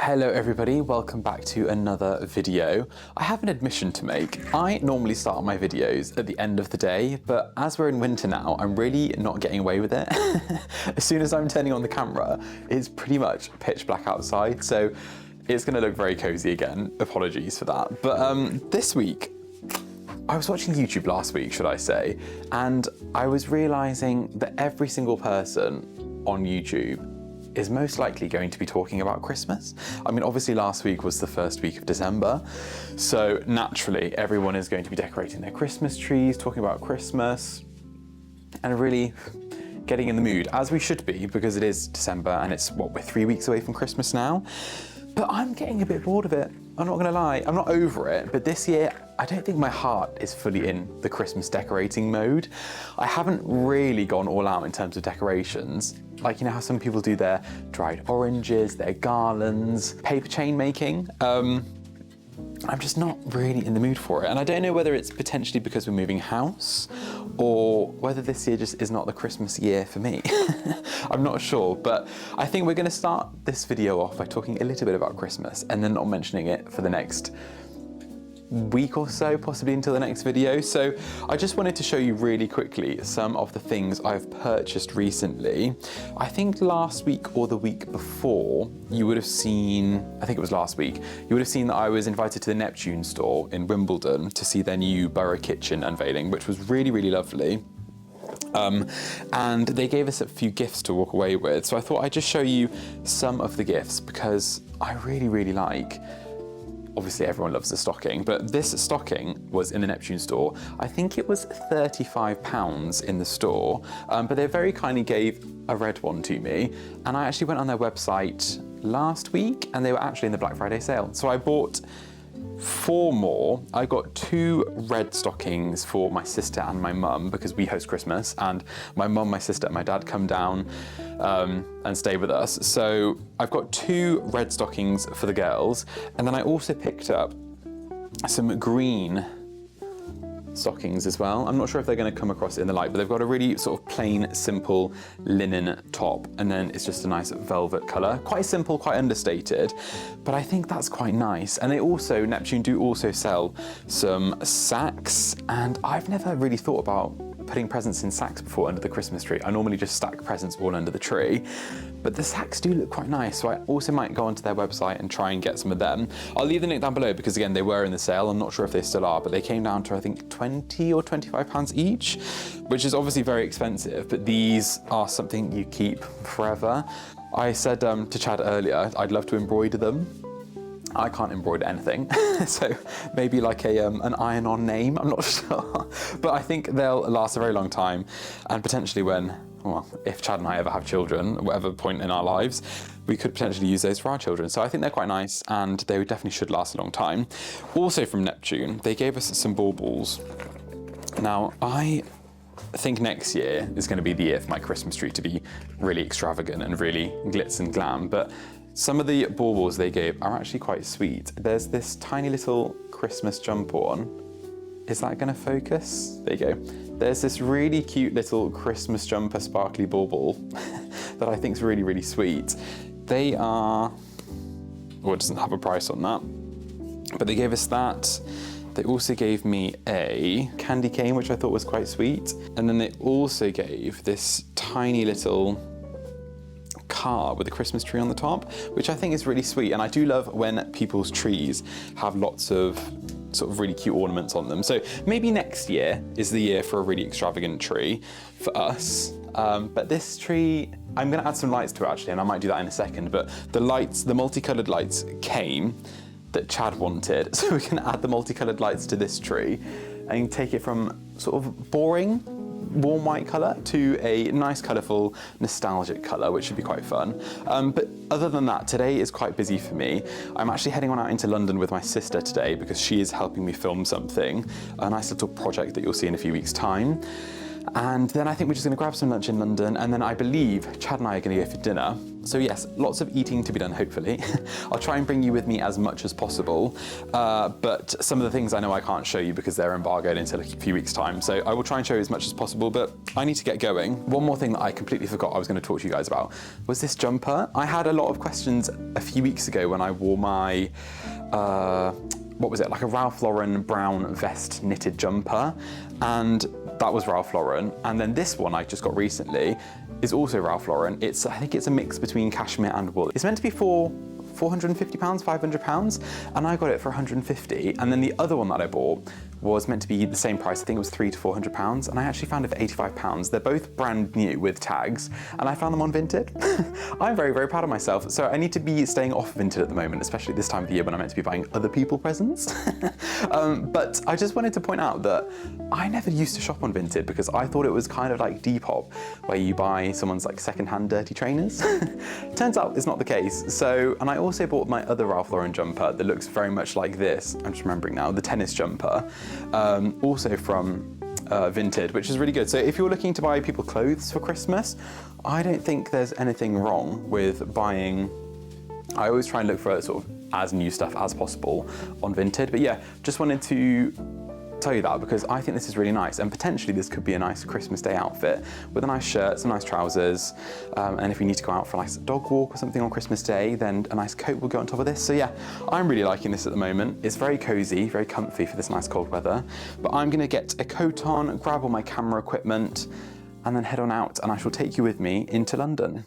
Hello everybody, welcome back to another video. I have an admission to make. I normally start my videos at the end of the day, but as we're in winter now, I'm really not getting away with it. As soon as I'm turning on the camera, it's pretty much pitch black outside, so it's gonna look very cozy again. Apologies for that. But this week, I was watching YouTube last week, should I say, and I was realizing that every single person on YouTube is most likely going to be talking about Christmas. I mean, obviously last week was the first week of December, so naturally everyone is going to be decorating their Christmas trees, talking about Christmas, and really getting in the mood, as we should be, because it is December and it's, what, we're 3 weeks away from Christmas now? But I'm getting a bit bored of it. I'm not gonna lie, I'm not over it, but this year, I don't think my heart is fully in the Christmas decorating mode. I haven't really gone all out in terms of decorations. Like, you know how some people do their dried oranges, their garlands, paper chain making? I'm just not really in the mood for it. And I don't know whether it's potentially because we're moving house or whether this year just is not the Christmas year for me. I'm not sure, but I think we're gonna start this video off by talking a little bit about Christmas and then not mentioning it for the next week or so, possibly until the next video. So I just wanted to show you really quickly some of the things I've purchased recently. I think last week or the week before, you would have seen, I think it was last week, you would have seen that I was invited to the Neptune store in Wimbledon to see their new Borough kitchen unveiling, which was really, really lovely. And they gave us a few gifts to walk away with. So I thought I'd just show you some of the gifts because I really, really like, obviously everyone loves the stocking, but this stocking was in the Neptune store. I think it was £35 in the store, but they very kindly gave a red one to me. And I actually went on their website last week and they were actually in the Black Friday sale. So I bought 4 more. I got 2 red stockings for my sister and my mum because we host Christmas and my mum, my sister and my dad come down and stay with us. So I've got 2 red stockings for the girls, and then I also picked up some green stockings as well. I'm not sure if they're going to come across in the light, but they've got a really sort of plain, simple linen top, and then it's just a nice velvet colour. Quite simple, quite understated, but I think that's quite nice. And they also, Neptune do also sell some sacks, and I've never really thought about putting presents in sacks before under the Christmas tree. I normally just stack presents all under the tree, but the sacks do look quite nice, so I also might go onto their website and try and get some of them. I'll leave the link down below because again, they were in the sale. I'm not sure if they still are, but they came down to I think 20 or 25 pounds each, which is obviously very expensive, but these are something you keep forever. I said to Chad earlier, I'd love to embroider them. I can't embroider anything, so maybe like an iron-on name, I'm not sure. But I think they'll last a very long time, and potentially when, well, if Chad and I ever have children, at whatever point in our lives, we could potentially use those for our children. So I think they're quite nice, and they definitely should last a long time. Also from Neptune, they gave us some baubles. Now, I think next year is going to be the year for my Christmas tree to be really extravagant and really glitz and glam, but some of the baubles they gave are actually quite sweet. There's this tiny little Christmas jumper one. Is that gonna focus? There you go. There's this really cute little Christmas jumper sparkly bauble that I think is really, really sweet. They are, well, it doesn't have a price on that, but they gave us that. They also gave me a candy cane, which I thought was quite sweet. And then they also gave this tiny little car with a Christmas tree on the top, which I think is really sweet. And I do love when people's trees have lots of sort of really cute ornaments on them. So maybe next year is the year for a really extravagant tree for us. But this tree, I'm gonna add some lights to it actually, and I might do that in a second, but the lights, the multicolored lights came that Chad wanted. So we can add the multicolored lights to this tree and take it from sort of boring, warm white colour to a nice colourful nostalgic colour, which should be quite fun. But other than that, today is quite busy for me. I'm actually heading on out into London with my sister today because she is helping me film something, a nice little project that you'll see in a few weeks' time. And then I think we're just gonna grab some lunch in London, and then I believe Chad and I are gonna go for dinner So yes, lots of eating to be done, hopefully. I'll try and bring you with me as much as possible, but some of the things I know I can't show you because they're embargoed until a few weeks' time, so I will try and show you as much as possible, but I need to get going. One more thing that I completely forgot I was going to talk to you guys about was this jumper. I had a lot of questions a few weeks ago when I wore my, what was it, like a Ralph Lauren brown vest knitted jumper, and that was Ralph Lauren. And then this one I just got recently is also Ralph Lauren. I think it's a mix between cashmere and wool. It's meant to be for £450, £500, and I got it for 150. And then the other one that I bought was meant to be the same price. I think it was £300 to £400, and I actually found it for £85. They're both brand new with tags, and I found them on Vinted. I'm very, very proud of myself. So I need to be staying off Vinted at the moment, especially this time of the year when I'm meant to be buying other people presents. But I just wanted to point out that I never used to shop on Vinted because I thought it was kind of like Depop, where you buy someone's like secondhand dirty trainers. Turns out it's not the case. So, and I also bought my other Ralph Lauren jumper that looks very much like this. I'm just remembering now, the tennis jumper. Also from Vinted, which is really good. So if you're looking to buy people clothes for Christmas, I don't think there's anything wrong with buying. I always try and look for sort of as new stuff as possible on Vinted. But yeah, just wanted to tell you that because I think this is really nice, and potentially this could be a nice Christmas Day outfit with a nice shirt, some nice trousers, and if we need to go out for a nice dog walk or something on Christmas Day, then a nice coat will go on top of this. So yeah, I'm really liking this at the moment. It's very cozy, very comfy for this nice cold weather. But I'm gonna get a coat on, grab all my camera equipment, and then head on out, and I shall take you with me into London.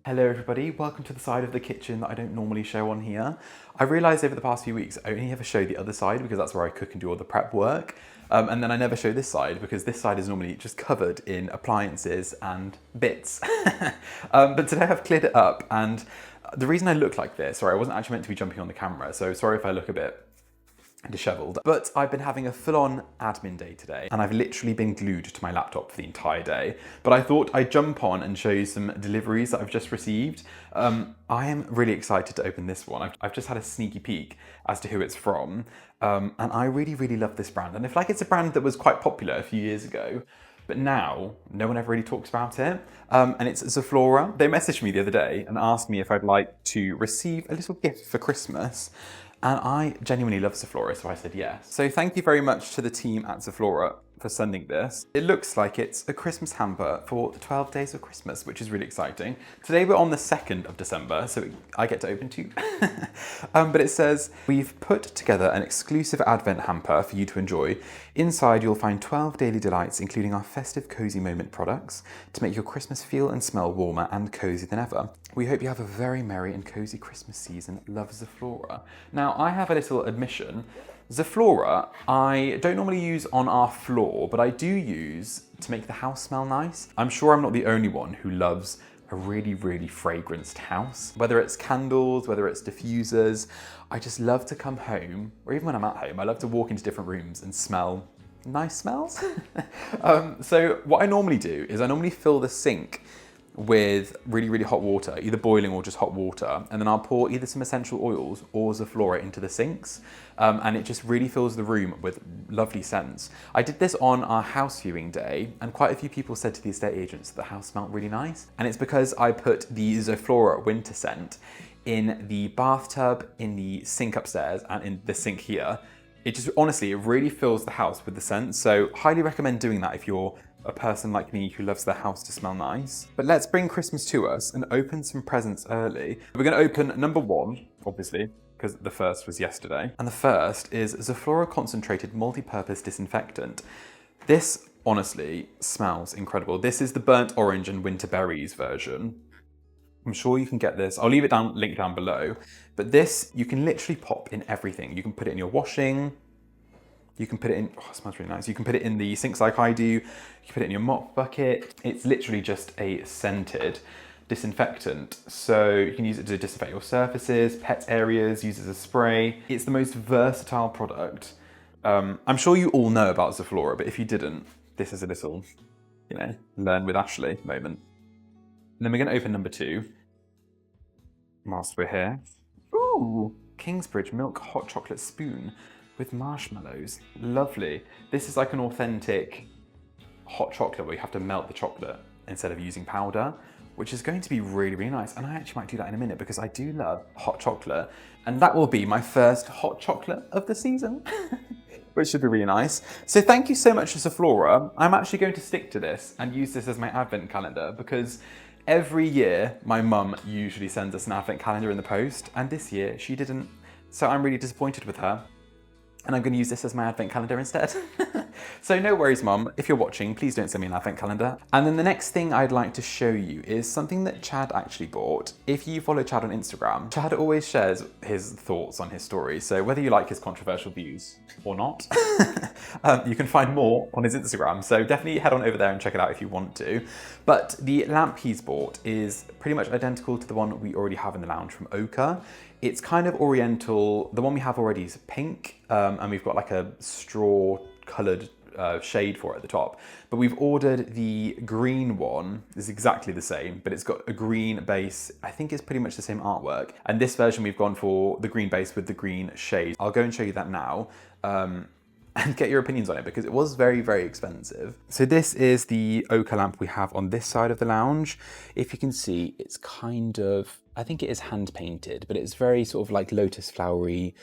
Hello everybody, welcome to the side of the kitchen that I don't normally show on here. I realised over the past few weeks I only ever show the other side because that's where I cook and do all the prep work. And then I never show this side because this side is normally just covered in appliances and bits. But today I've cleared it up, and the reason I look like this, sorry, I wasn't actually meant to be jumping on the camera, so sorry if I look a bit disheveled, but I've been having a full-on admin day today, and I've literally been glued to my laptop for the entire day. But I thought I'd jump on and show you some deliveries that I've just received. I am really excited to open this one. I've just had a sneaky peek as to who it's from, and I really, really love this brand. And it's a brand that was quite popular a few years ago, but now no one ever really talks about it. And it's Zoflora. They messaged me the other day and asked me if I'd like to receive a little gift for Christmas. And I genuinely love Zoflora, so I said yes. So thank you very much to the team at Zoflora for sending this. It looks like it's a Christmas hamper for the 12 days of Christmas, which is really exciting. Today we're on the 2nd of December, so I get to open too. But it says, we've put together an exclusive Advent hamper for you to enjoy. Inside you'll find 12 daily delights, including our festive cozy moment products to make your Christmas feel and smell warmer and cozy than ever. We hope you have a very merry and cozy Christmas season. Love, Zoflora. Now I have a little admission. Zoflora, I don't normally use on our floor, but I do use to make the house smell nice. I'm sure I'm not the only one who loves a really, really fragranced house. Whether it's candles, whether it's diffusers, I just love to come home, or even when I'm at home, I love to walk into different rooms and smell nice smells. So what I normally do is I normally fill the sink with really, really hot water, either boiling or just hot water. And then I'll pour either some essential oils or Zoflora into the sinks. And it just really fills the room with lovely scents. I did this on our house viewing day, and quite a few people said to the estate agents that the house smelled really nice. And it's because I put the Zoflora winter scent in the bathtub, in the sink upstairs, and in the sink here. It just, honestly, it really fills the house with the scent. So highly recommend doing that if you're a person like me who loves their house to smell nice. But let's bring Christmas to us and open some presents early. We're going to open number one, obviously, because the first was yesterday. And the first is Zoflora Concentrated Multi-Purpose Disinfectant. This, honestly, smells incredible. This is the burnt orange and winter berries version. I'm sure you can get this. I'll leave it link down below. But this, you can literally pop in everything. You can put it in your washing. You can put it in, oh, it smells really nice. You can put it in the sinks like I do. You can put it in your mop bucket. It's literally just a scented disinfectant. So you can use it to disinfect your surfaces, pet areas, use it as a spray. It's the most versatile product. I'm sure you all know about Zoflora, but if you didn't, this is a little, learn with ASHLEIGH moment. And then we're going to open number two, whilst we're here. Ooh, Kingsbridge Milk Hot Chocolate Spoon with marshmallows. Lovely. This is like an authentic hot chocolate where you have to melt the chocolate instead of using powder, which is going to be really, really nice. And I actually might do that in a minute because I do love hot chocolate. And that will be my first hot chocolate of the season, which should be really nice. So thank you so much to Zoflora. I'm actually going to stick to this and use this as my advent calendar because every year my mum usually sends us an advent calendar in the post, and this year she didn't. So I'm really disappointed with her. And I'm going to use this as my advent calendar instead. So no worries, Mum. If you're watching, please don't send me an advent calendar. And then the next thing I'd like to show you is something that Chad actually bought. If you follow Chad on Instagram, Chad always shares his thoughts on his stories. So whether you like his controversial views or not, you can find more on his Instagram. So definitely head on over there and check it out if you want to. But the lamp he's bought is pretty much identical to the one we already have in the lounge from Ochre. It's kind of oriental. The one we have already is pink, and we've got like a straw coloured shade for it at the top. But we've ordered the green one. It's exactly the same, but it's got a green base. I think it's pretty much the same artwork. And this version we've gone for the green base with the green shade. I'll go and show you that now. And get your opinions on it because it was very, very expensive. So this is the ochre lamp we have on this side of the lounge. If you can see, it's kind of, I think it is hand painted, but it's very sort of like lotus flowery,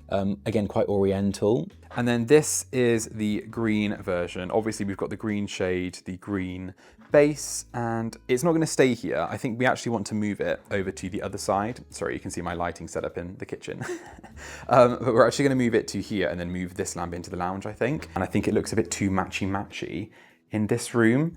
again, quite oriental. And then this is the green version. Obviously we've got the green shade, the green base, and it's not going to stay here. I think we actually want to move it over to the other side. Sorry, you can see my lighting setup in the kitchen. But we're actually going to move it to here and then move this lamp into the lounge, I think. And I think it looks a bit too matchy-matchy in this room.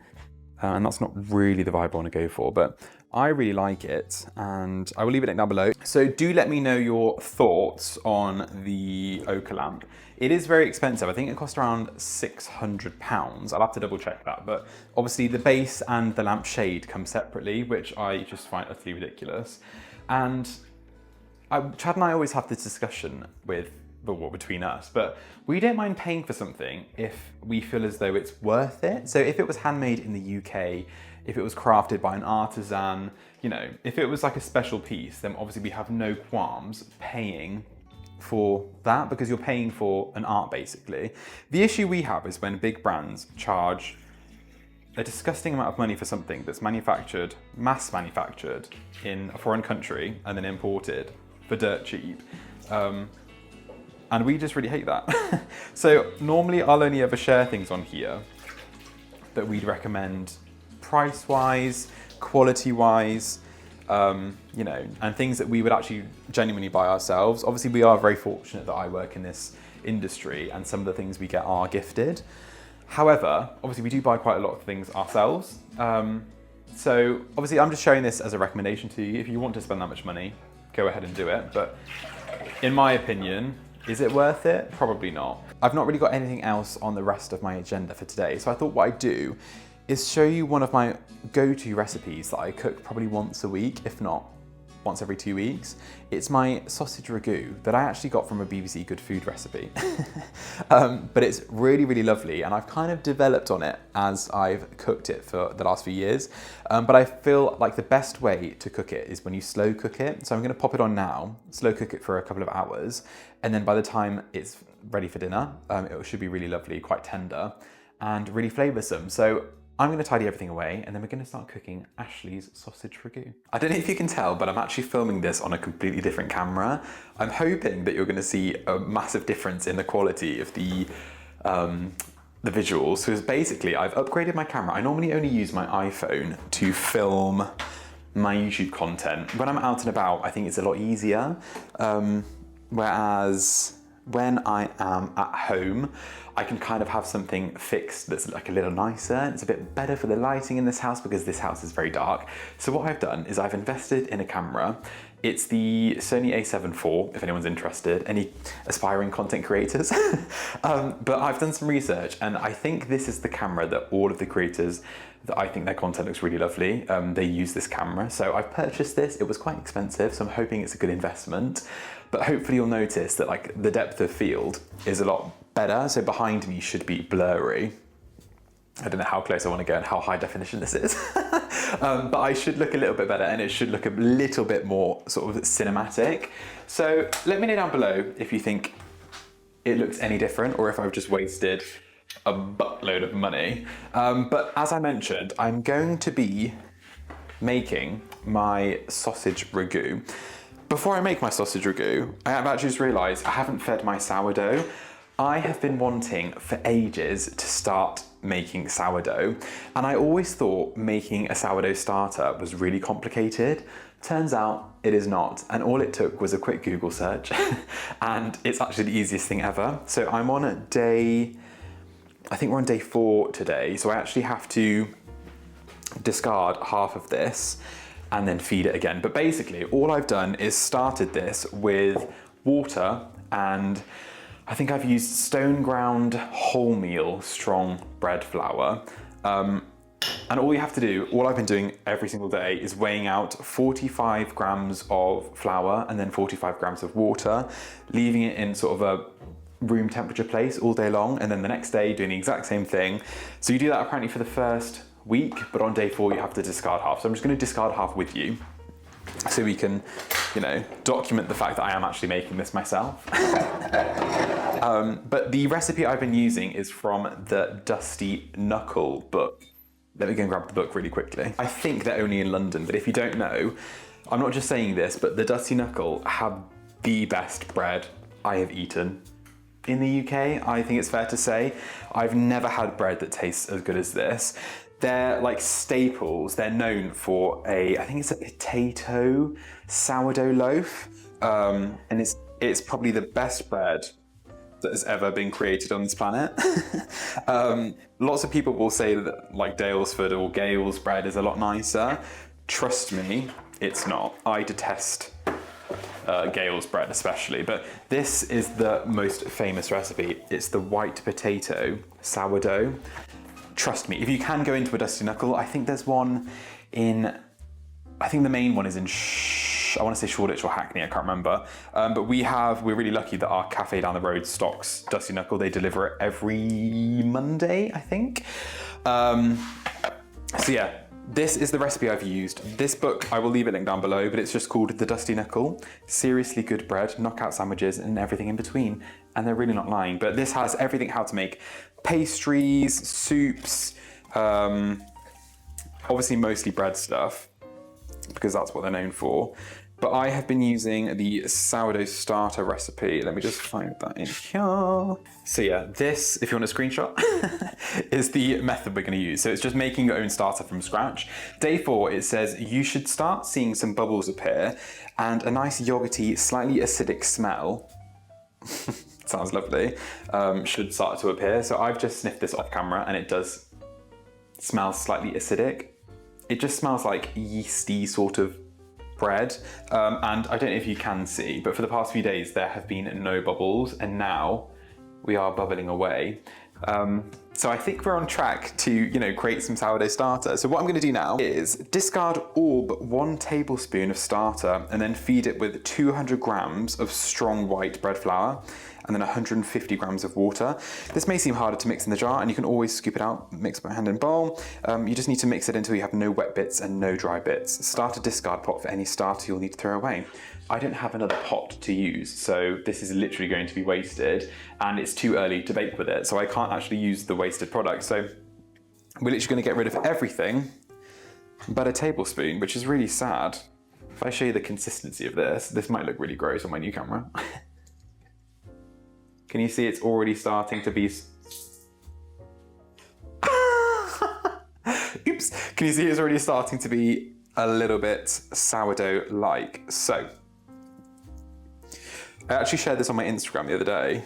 And that's not really the vibe I want to go for, but I really like it, and I will leave it down below. So do let me know your thoughts on the ochre lamp. It is very expensive. I think it cost around £600. I'll have to double check that, but obviously the base and the lamp shade come separately, which I just find utterly ridiculous. And Chad and I always have this discussion between us, but we don't mind paying for something if we feel as though it's worth it. So if it was handmade in the UK, if it was crafted by an artisan, if it was like a special piece, then obviously we have no qualms paying for that because you're paying for an art basically. The issue we have is when big brands charge a disgusting amount of money for something that's mass manufactured in a foreign country and then imported for dirt cheap. And we just really hate that. So normally I'll only ever share things on here that we'd recommend price-wise, quality-wise, and things that we would actually genuinely buy ourselves. Obviously we are very fortunate that I work in this industry and some of the things we get are gifted. However, obviously we do buy quite a lot of things ourselves. So obviously I'm just sharing this as a recommendation to you. If you want to spend that much money, go ahead and do it. But in my opinion, Is it worth it? Probably not. I've not really got anything else on the rest of my agenda for today, so I thought what I'd do is show you one of my go-to recipes that I cook probably once a week, if not once every 2 weeks. It's my sausage ragu that I actually got from a BBC Good Food recipe. But it's really, really lovely, and I've kind of developed on it as I've cooked it for the last few years. But I feel like the best way to cook it is when you slow cook it. So I'm gonna pop it on now, slow cook it for a couple of hours, and then by the time it's ready for dinner, it should be really lovely, quite tender, and really flavoursome. So I'm going to tidy everything away, and then we're going to start cooking Ashleigh's sausage ragu. I don't know if you can tell, but I'm actually filming this on a completely different camera. I'm hoping that you're going to see a massive difference in the quality of the visuals. So basically, I've upgraded my camera. I normally only use my iPhone to film my YouTube content. When I'm out and about, I think it's a lot easier. Whereas when I am at home, I can kind of have something fixed that's like a little nicer. It's a bit better for the lighting in this house because this house is very dark. So what I've done is I've invested in a camera. It's the Sony a7 IV, if anyone's interested, any aspiring content creators. But I've done some research, and I think this is the camera that all of the creators that I think their content looks really lovely, they use this camera. So I've purchased this. It was quite expensive, so I'm hoping it's a good investment. But hopefully you'll notice that like the depth of field is a lot better. So behind me should be blurry. I don't know how close I want to go and how high definition this is. But I should look a little bit better, and it should look a little bit more sort of cinematic. So let me know down below if you think it looks any different, or if I've just wasted a buttload of money. But as I mentioned, I'm going to be making my sausage ragu. Before I make my sausage ragu, I have actually just realised I haven't fed my sourdough. I have been wanting for ages to start making sourdough, and I always thought making a sourdough starter was really complicated. Turns out it is not, and all it took was a quick Google search, and it's actually the easiest thing ever. So I'm on I think we're on day 4 today, so I actually have to discard half of this and then feed it again. But basically, all I've done is started this with water, and I think I've used stone ground wholemeal strong bread flour. And all you have to do, all I've been doing every single day is weighing out 45 grams of flour and then 45 grams of water, leaving it in sort of a room temperature place all day long, and then the next day doing the exact same thing. So you do that apparently for the first week, but on day 4 you have to discard half. So I'm just going to discard half with you, so we can, you know, document the fact that I am actually making this myself. But the recipe I've been using is from the Dusty Knuckle book. Let me go and grab the book really quickly. I think they're only in London, but if you don't know, I'm not just saying this, but the Dusty Knuckle have the best bread I have eaten in the UK. I think it's fair to say. I've never had bread that tastes as good as this. They're like staples. They're known for I think it's a potato sourdough loaf. And it's probably the best bread that has ever been created on this planet. Lots of people will say that like Dalesford or Gales bread is a lot nicer. Trust me, it's not. I detest Gales bread especially, but this is the most famous recipe. It's the white potato sourdough. Trust me, if you can go into a Dusty Knuckle, I think there's one in, I think the main one is in I want to say Shoreditch or Hackney, I can't remember. But we're really lucky that our cafe down the road stocks Dusty Knuckle. They deliver it every Monday, I think. So yeah, this is the recipe I've used. This book, I will leave it linked down below, but it's just called The Dusty Knuckle. Seriously good bread, knockout sandwiches, and everything in between. And they're really not lying, but this has everything how to make pastries, soups, obviously mostly bread stuff, because that's what they're known for. But I have been using the sourdough starter recipe. Let me just find that in here. So yeah, this, if you want a screenshot, is the method we're gonna use. So it's just making your own starter from scratch. Day 4, it says you should start seeing some bubbles appear and a nice yogurty, slightly acidic smell. Sounds lovely. Should start to appear. So I've just sniffed this off camera, and it does smell slightly acidic. It just smells like yeasty sort of bread. And I don't know if you can see, but for the past few days there have been no bubbles, and now we are bubbling away. So I think we're on track to, you know, create some sourdough starter. So what I'm going to do now is discard all but 1 tablespoon of starter and then feed it with 200 grams of strong white bread flour and then 150 grams of water. This may seem harder to mix in the jar, and you can always scoop it out, mix by hand in bowl. You just need to mix it until you have no wet bits and no dry bits. Start a discard pot for any starter you'll need to throw away. I don't have another pot to use, so this is literally going to be wasted, and it's too early to bake with it, so I can't actually use the wasted product. So we're literally going to get rid of everything but a tablespoon, which is really sad. If I show you the consistency of this might look really gross on my new camera. Can you see it's already starting to be... Oops! Can you see it's already starting to be a little bit sourdough-like? So, I actually shared this on my Instagram the other day,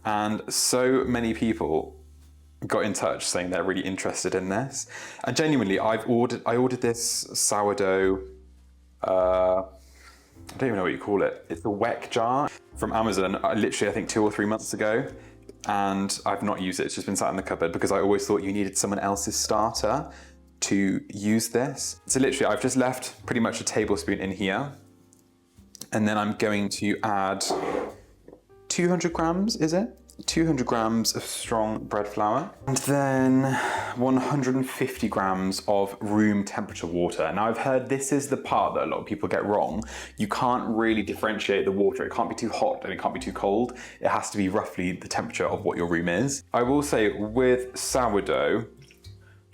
and so many people got in touch saying they're really interested in this. And genuinely, I ordered this sourdough, I don't even know what you call it. It's the weck jar from Amazon, literally I think 2 or 3 months ago, and I've not used it. It's just been sat in the cupboard because I always thought you needed someone else's starter to use this. So literally I've just left pretty much a tablespoon in here, and then I'm going to add 200 grams, is it? 200 grams of strong bread flour, and then 150 grams of room temperature water. Now I've heard this is the part that a lot of people get wrong. You can't really differentiate the water. It can't be too hot and it can't be too cold. It has to be roughly the temperature of what your room is. I will say with sourdough,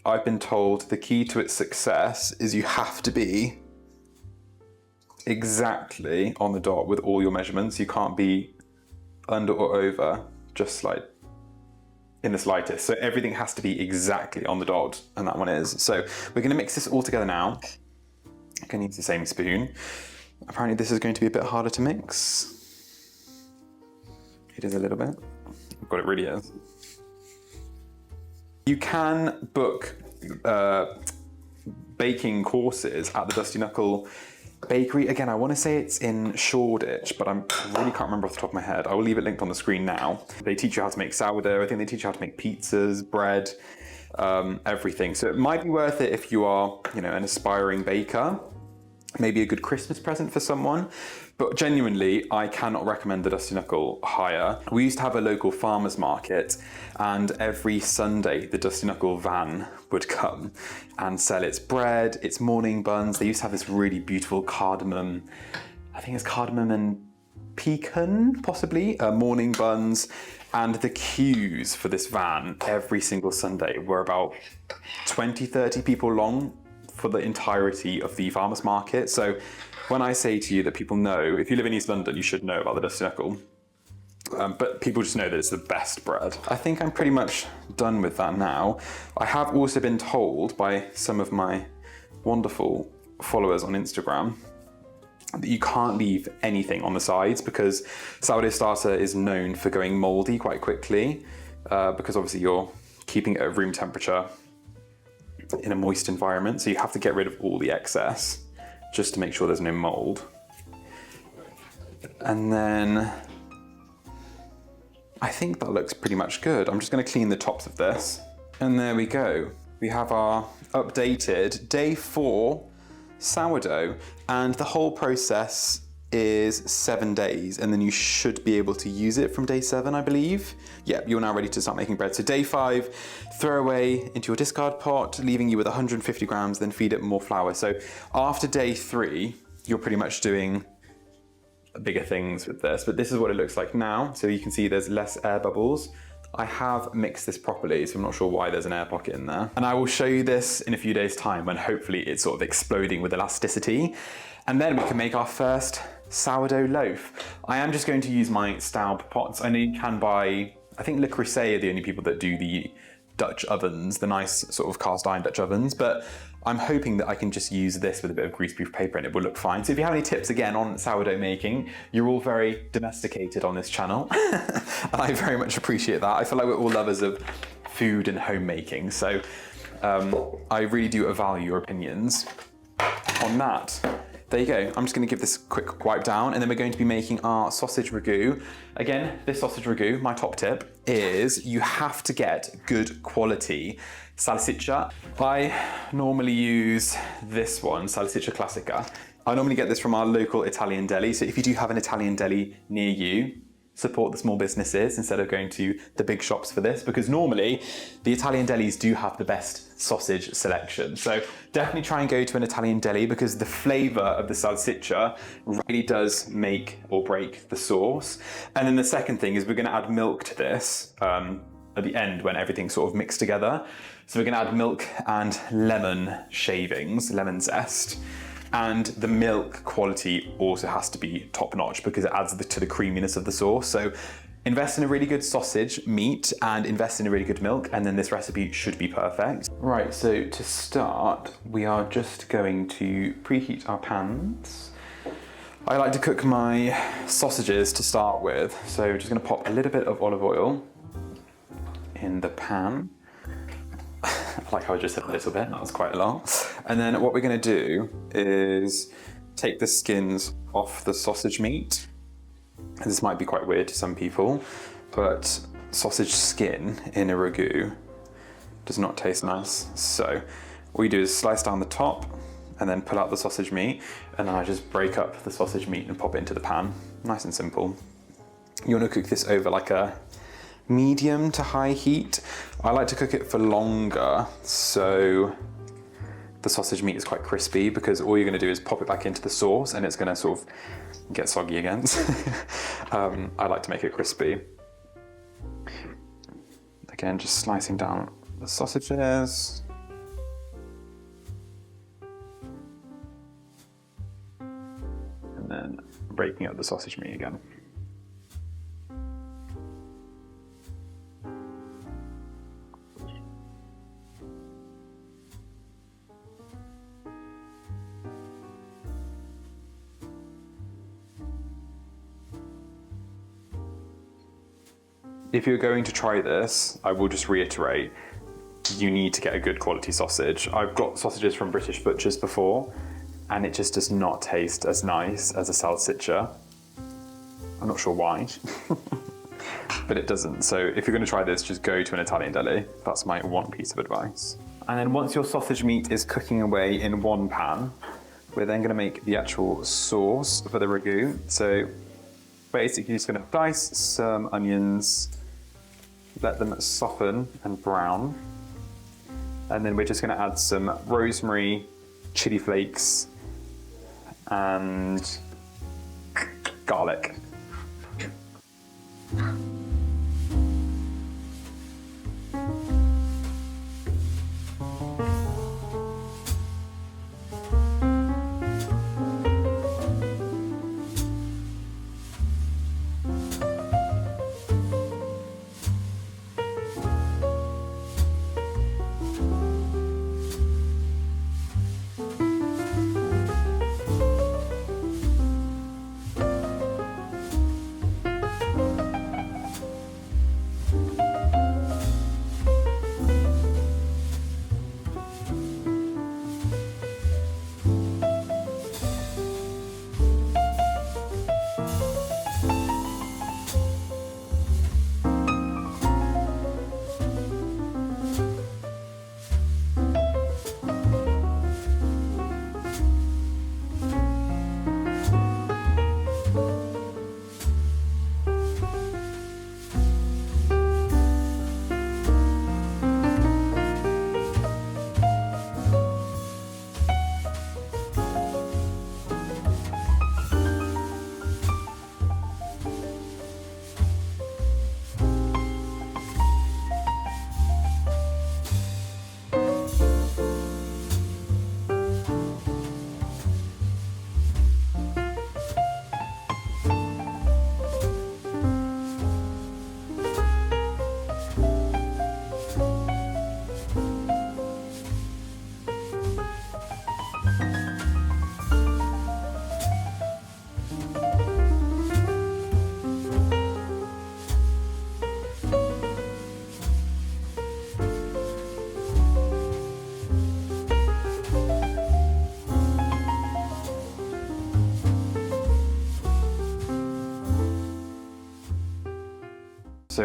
I've been told the key to its success is you have to be exactly on the dot with all your measurements. You can't be under or over, just like in the slightest. So everything has to be exactly on the dot, and that one is. So we're going to mix this all together now. I'm going to use the same spoon. Apparently this is going to be a bit harder to mix. It is a little bit. God, it really is. You can book baking courses at the Dusty Knuckle Bakery. Again, I want to say it's in Shoreditch, but I really can't remember off the top of my head. I will leave it linked on the screen now. They teach you how to make sourdough. I think they teach you how to make pizzas, bread, everything. So it might be worth it if you are, you know, an aspiring baker. Maybe a good Christmas present for someone. But genuinely, I cannot recommend the Dusty Knuckle higher. We used to have a local farmer's market, and every Sunday the Dusty Knuckle van would come and sell its bread, its morning buns. They used to have this really beautiful cardamom, I think it's cardamom and pecan, possibly, morning buns. And the queues for this van every single Sunday were about 20, 30 people long for the entirety of the farmer's market. So when I say to you that people know, if you live in East London, you should know about the Dusty Knuckle. But people just know that it's the best bread. I think I'm pretty much done with that now. I have also been told by some of my wonderful followers on Instagram that you can't leave anything on the sides because sourdough starter is known for going moldy quite quickly because obviously you're keeping it at room temperature in a moist environment, so you have to get rid of all the excess just to make sure there's no mold. And then I think that looks pretty much good. I'm just going to clean the tops of this, and there we go. We have our updated day 4 sourdough, and the whole process is 7 days, and then you should be able to use it from day 7, I believe. Yep, you're now ready to start making bread. So day 5, throw away into your discard pot, leaving you with 150 grams, then feed it more flour. So after day 3, you're pretty much doing bigger things with this, but this is what it looks like now. So you can see there's less air bubbles. I have mixed this properly, so I'm not sure why there's an air pocket in there. And I will show you this in a few days' time when hopefully it's sort of exploding with elasticity. And then we can make our first sourdough loaf. I am just going to use my Staub pots. I know you can buy, I think Le Creuset are the only people that do the Dutch ovens, the nice sort of cast iron Dutch ovens, but I'm hoping that I can just use this with a bit of greaseproof paper and it will look fine. So if you have any tips again on sourdough making, you're all very domesticated on this channel. And I very much appreciate that. I feel like we're all lovers of food and homemaking. So I really do value your opinions. on that. There you go. I'm just going to give this a quick wipe down, and then we're going to be making our sausage ragu. Again, this sausage ragu, my top tip is you have to get good quality salsiccia. I normally use this one, Salsiccia Classica. I normally get this from our local Italian deli. So if you do have an Italian deli near you, support the small businesses instead of going to the big shops for this, because normally the Italian delis do have the best sausage selection. So definitely try and go to an Italian deli, because the flavor of the salsiccia really does make or break the sauce. And then the second thing is we're going to add milk to this at the end when everything's sort of mixed together. So we're going to add milk and lemon shavings, lemon zest. And the milk quality also has to be top notch, because it adds to the creaminess of the sauce. So invest in a really good sausage meat and invest in a really good milk, and then this recipe should be perfect. Right, so to start, we are just going to preheat our pans. I like to cook my sausages to start with. So we're just gonna pop a little bit of olive oil in the pan. I like how I just said a little bit, that was quite a lot. And then what we're gonna do is take the skins off the sausage meat. This might be quite weird to some people, but sausage skin in a ragu does not taste nice. So what you do is slice down the top and then pull out the sausage meat, and then I just break up the sausage meat and pop it into the pan. Nice and simple. You wanna cook this over like a medium to high heat. I like to cook it for longer, so the sausage meat is quite crispy, because all you're going to do is pop it back into the sauce and it's going to sort of get soggy again. I like to make it crispy. Again, just slicing down the sausages. And then breaking up the sausage meat again. If you're going to try this, I will just reiterate, you need to get a good quality sausage. I've got sausages from British butchers before, and it just does not taste as nice as a salsiccia. I'm not sure why, but it doesn't. So if you're going to try this, just go to an Italian deli. That's my one piece of advice. And then once your sausage meat is cooking away in one pan, we're then going to make the actual sauce for the ragu. So basically just going to dice some onions, let them soften and brown. And then we're just going to add some rosemary, chili flakes, and garlic.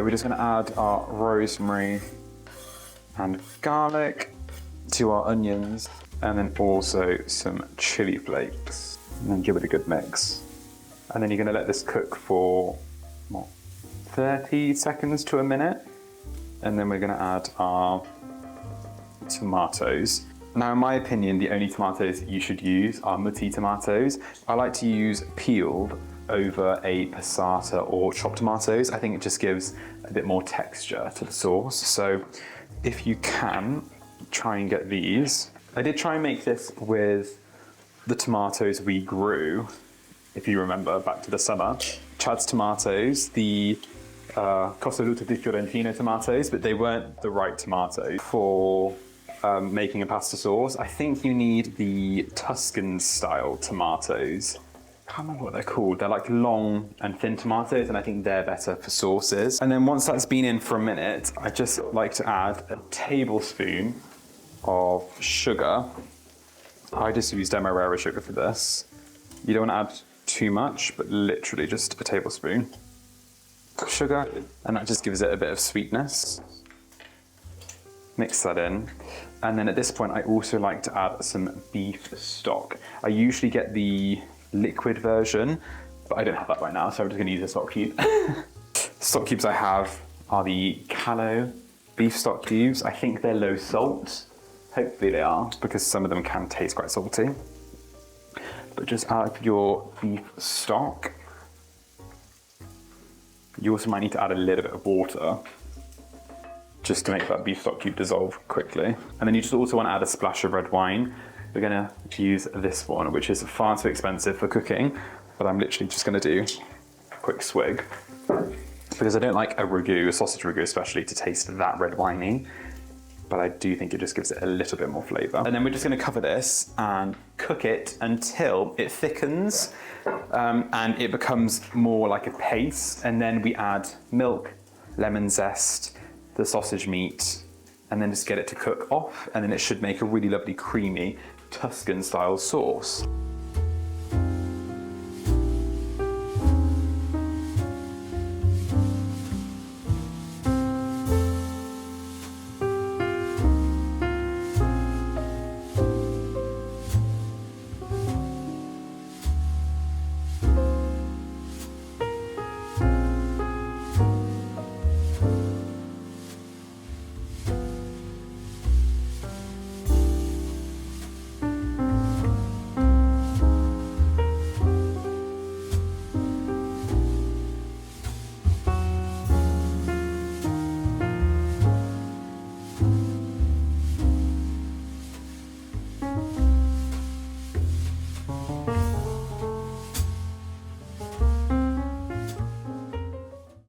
we're just gonna add our rosemary and garlic to our onions, and then also some chili flakes, and then give it a good mix. And then you're gonna let this cook for, what, 30 seconds to a minute, and then we're gonna add our tomatoes. Now, in my opinion, the only tomatoes you should use are mutti tomatoes. I like to use peeled over a passata or chopped tomatoes. I think it just gives a bit more texture to the sauce. So if you can, try and get these. I did try and make this with the tomatoes we grew, if you remember, back to the summer. Chad's tomatoes, the Costoluto di Fiorentino tomatoes, but they weren't the right tomatoes for making a pasta sauce. I think you need the Tuscan style tomatoes. I can't remember what they're called. They're like long and thin tomatoes, and I think they're better for sauces. And then once that's been in for a minute, I just like to add a tablespoon of sugar. I just use Demerara sugar for this. You don't want to add too much, but literally just a tablespoon of sugar, and that just gives it a bit of sweetness. Mix that in. And then at this point, I also like to add some beef stock. I usually get the liquid version, but I don't have that right now, so I'm just gonna use a stock cube. Stock cubes I have are the Callo beef stock cubes. I think they're low salt. Hopefully they are, because some of them can taste quite salty. But just add your beef stock. You also might need to add a little bit of water, just to make that beef stock cube dissolve quickly. And then you just also want to add a splash of red wine. We're gonna use this one, which is far too expensive for cooking, but I'm literally just gonna do a quick swig, because I don't like a ragu, a sausage ragu especially, to taste that red winey, but I do think it just gives it a little bit more flavor. And then we're just gonna cover this and cook it until it thickens and it becomes more like a paste. And then we add milk, lemon zest, the sausage meat, and then just get it to cook off. And then it should make a really lovely creamy Tuscan style sauce.